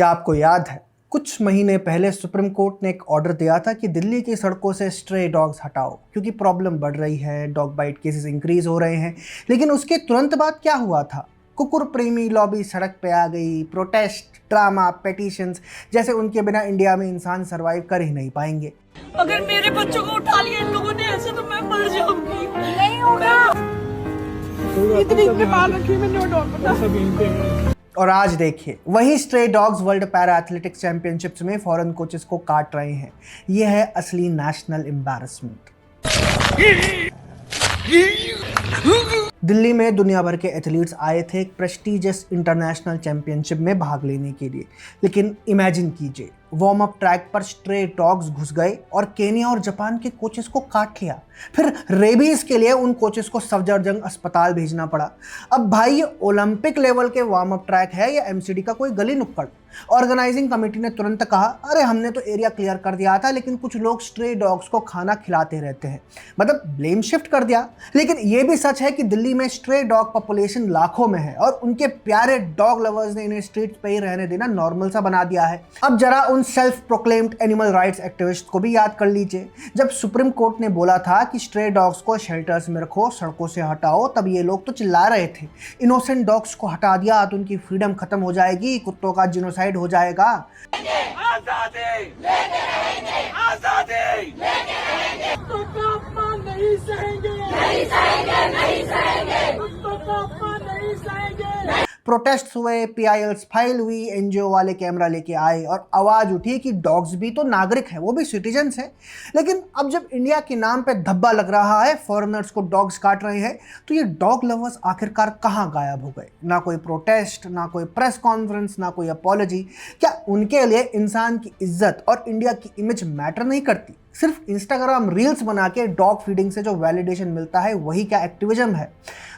क्या आपको याद है कुछ महीने पहले सुप्रीम कोर्ट ने एक ऑर्डर दिया था कि दिल्ली की सड़कों से स्ट्रे डॉग्स हटाओ क्योंकि प्रॉब्लम बढ़ रही है, डॉग बाइट केसेस इंक्रीज हो रहे हैं। लेकिन उसके तुरंत बाद क्या हुआ था? कुकुर प्रेमी लॉबी सड़क पे आ गई। प्रोटेस्ट, ड्रामा, पेटिशंस, जैसे उनके बिना इंडिया में इंसान सरवाइव कर ही नहीं पाएंगे। अगर मेरे बच्चों को उठा लिया इन लोगों ने ऐसे तो मैं मर जाऊंगी। नहीं होगा। इतनी पाल रखी मैंने डॉग पता। और आज देखिए, वही stray dogs world para athletics championships में फॉरेन कोचेस को काट रहे हैं। यह है असली नेशनल एम्बैरसमेंट। दिल्ली में दुनिया भर के एथलीट्स आए थे एक प्रेस्टीजियस इंटरनेशनल चैंपियनशिप में भाग लेने के लिए। लेकिन इमेजिन कीजिए, वार्म अप ट्रैक पर स्ट्रे डॉग्स घुस गए और केनिया और जापान के कोचेस को काट लिया। फिर रेबीज के लिए उन कोचेस को सफदरजंग अस्पताल भेजना पड़ा। अब भाई, ये ओलंपिक लेवल के वार्म अप ट्रैक है या एमसीडी का कोई गली नुक्कड़? ऑर्गेनाइजिंग कमेटी ने तुरंत कहा, अरे हमने तो एरिया क्लियर कर दिया था, लेकिन कुछ लोग स्ट्रे डॉग्स को खाना खिलाते रहते हैं। मतलब ब्लेम शिफ्ट कर दिया। लेकिन यह भी सच है कि दिल्ली में स्ट्रे डॉग पॉपुलेशन लाखों में है और उनके प्यारे डॉग लवर्स ने इन्हें स्ट्रीट पे ही रहने देना नॉर्मल सा बना दिया है। अब जरा उन self proclaimed animal rights activist को भी याद कर लीजिए। जब सुप्रीम कोर्ट ने बोला था कि स्ट्रे डॉग्स को शेल्टर्स में रखो, सड़कों से हटाओ, तब ये लोग तो चिल्ला रहे थे इनोसेंट डॉग्स को हटा दिया तो उनकी फ्रीडम खत्म हो जाएगी, कुत्तों का जिनोसाइड हो जाएगा। आजादी लेके रहेंगे, आजादी लेके रहेंगे, कुत्तों का अपमान नहीं सहेंगे, नहीं सहेंगे, नहीं सहेंगे, कुत्तों का अपमान नहीं सहेंगे। प्रोटेस्ट हुए, पीआईएल्स फाइल हुई, एनजीओ वाले कैमरा लेके आए और आवाज उठी कि डॉग्स भी तो नागरिक हैं, वो भी सिटीजन्स हैं। लेकिन अब जब इंडिया के नाम पे धब्बा लग रहा है, फॉरेनर्स को डॉग्स काट रहे हैं, तो ये डॉग लवर्स आखिरकार कहाँ गायब हो गए? ना कोई प्रोटेस्ट, ना कोई प्रेस कॉन्फ्रेंस, ना कोई अपॉलॉजी। क्या उनके लिए इंसान की इज्जत और इंडिया की इमेज मैटर नहीं करती? सिर्फ इंस्टाग्राम रील्स बना के डॉग फीडिंग से जो वैलिडेशन मिलता है, वही क्या एक्टिविज्म है?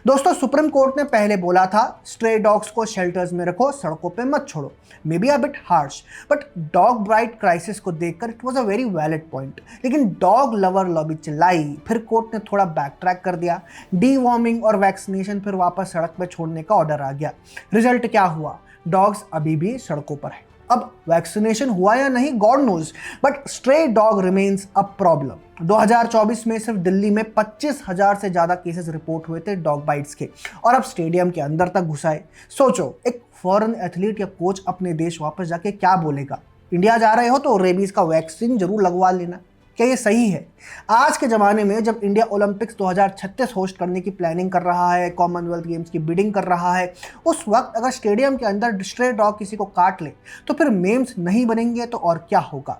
दोस्तों, सुप्रीम कोर्ट ने पहले बोला था स्ट्रे डॉग्स को शेल्टर्स में रखो, सड़कों पे मत छोड़ो। May be a bit harsh, but dog bite crisis को देखकर it was a very valid point. लेकिन डॉग लवर लॉबी चिल्लाई, फिर कोर्ट ने थोड़ा बैक ट्रैक कर दिया। डीवॉर्मिंग और वैक्सीनेशन फिर वापस सड़क पर छोड़ने का ऑर्डर आ गया। रिजल्ट क्या हुआ? डॉग्स अभी भी सड़कों पर है। अब वैक्सीनेशन हुआ या नहीं, God knows, but stray dog remains a problem. 2024 में सिर्फ दिल्ली में 25,000 से ज़्यादा केसेस रिपोर्ट हुए थे डॉग बाइट्स के, और अब स्टेडियम के अंदर तक घुसाए। सोचो, एक फॉरेन एथलीट या कोच अपने देश वापस जाके क्या बोलेगा? इंडिया जा रहे हो तो रेबीज का वैक्सीन जरूर लगवा लेना। क्या ये सही है? आज के ज़माने में जब इंडिया ओलंपिक्स 2036 होस्ट करने की प्लानिंग कर रहा है, कॉमनवेल्थ गेम्स की बिडिंग कर रहा है, उस वक्त अगर स्टेडियम के अंदर स्ट्रे डॉग किसी को काट ले तो फिर मेम्स नहीं बनेंगे तो और क्या होगा?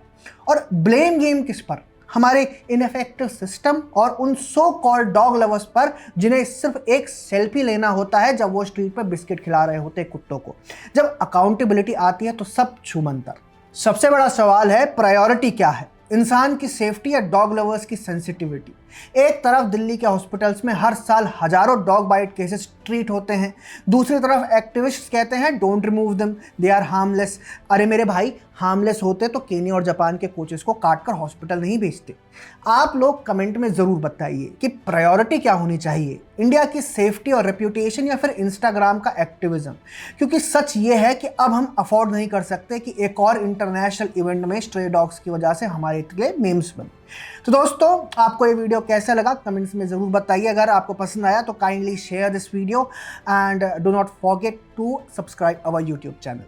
और ब्लेम गेम किस पर? हमारे इनफेक्टिव सिस्टम और उन सो कॉल्ड डॉग लवर्स पर जिन्हें सिर्फ एक सेल्फी लेना होता है जब वो स्ट्रीट पर बिस्किट खिला रहे होते हैं कुत्तों को। जब अकाउंटेबिलिटी आती है तो सब छूमंतर। सबसे बड़ा सवाल है, प्रायोरिटी क्या है? इंसान की सेफ्टी या डॉग लवर्स की सेंसिटिविटी? एक तरफ दिल्ली के हॉस्पिटल्स में हर साल हजारों डॉग बाइट केसेस ट्रीट होते हैं, दूसरी तरफ एक्टिविस्ट्स कहते हैं don't remove them, they are harmless. अरे मेरे भाई, हार्मलेस होते तो केनिया और जापान के कोचेस को काटकर हॉस्पिटल नहीं भेजते। आप लोग कमेंट में ज़रूर बताइए कि प्रायोरिटी क्या होनी चाहिए, इंडिया की सेफ्टी और रेप्यूटेशन या फिर इंस्टाग्राम का एक्टिविज्म? क्योंकि सच ये है कि अब हम अफोर्ड नहीं कर सकते कि एक और इंटरनेशनल इवेंट में स्ट्रे डॉग्स की वजह से हमारे लिए मेम्स बने। तो दोस्तों, आपको ये वीडियो कैसा लगा कमेंट्स में ज़रूर बताइए। अगर आपको पसंद आया तो kindly share this video and do not forget to subscribe our YouTube channel.